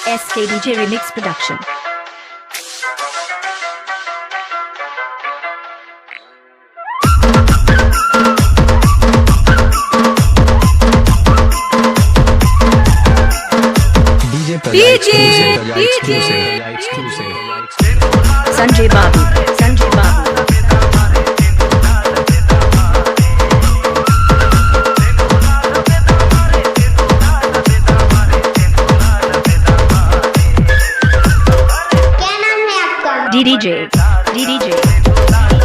SKDJ Remix Production. Sanjay Babu. Sanjay Babu. DDJ. DDJ.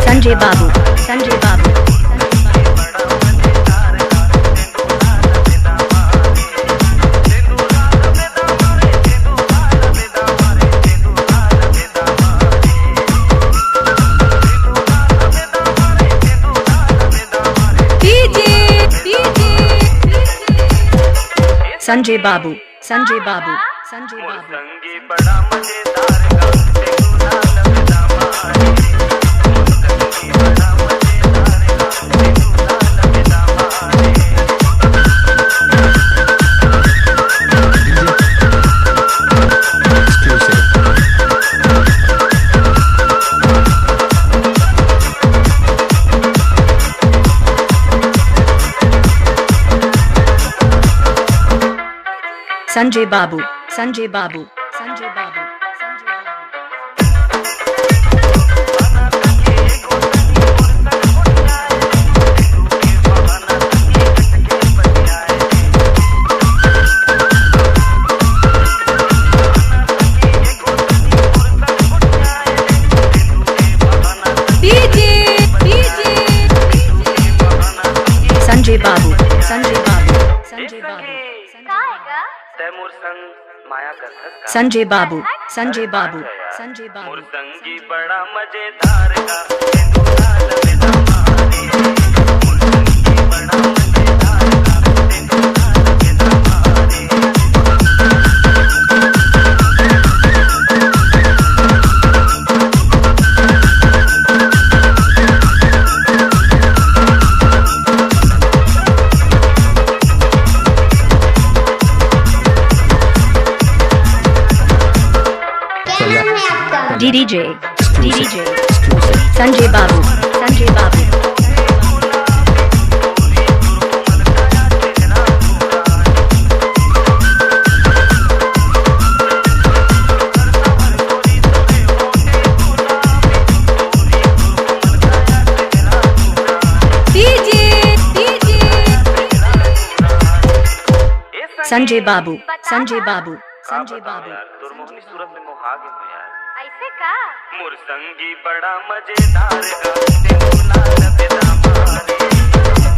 Sanjay Babu. Sanjay Babu. Sanjay Babu. Sanjay Babu. Sanjay Babu. Sanjay Babu. Sanjay Babu. Sanjay Babu. Sanjay Babu. Sanjay Babu. Sanjay Babu. Sanjay Babu. Sanjay Babu. Sanjay Babu. मुर्संगी बड़ा मजेदार का DDJ. DDJ. Sanjay Babu. Sanjay Babu. Sanjay Babu. Sanjay Babu. Sanjay Babu. दुर्मोहनी सूरत में मोहागे हो यार ऐसे का मुर्संगी बड़ा मजेदार का तेनुला लबेदा मारे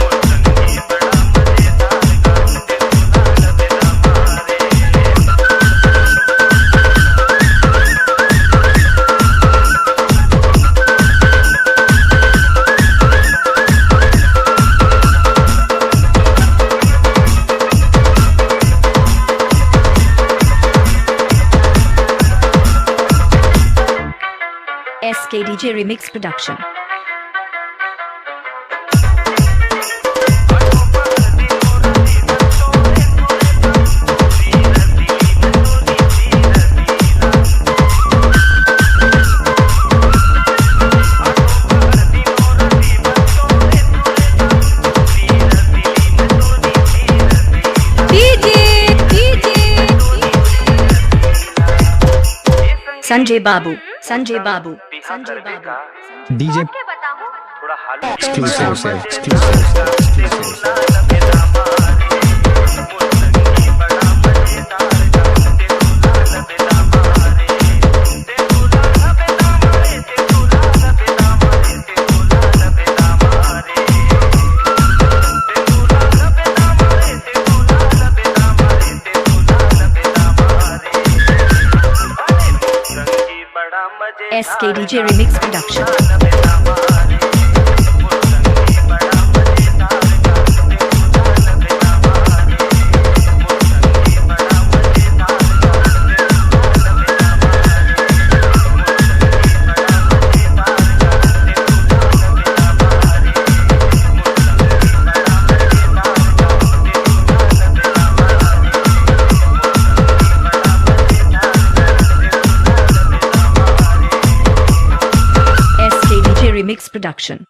मुर्संगी बड़ा मजेदार का तेनुला लबेदा मारे SKDJ Remix Production. Sanjay Babu. Sanjay Babu. Sanjay Babu. DJ थोड़ा हाल exclusive. SKDJ Remix Production. Remix Production.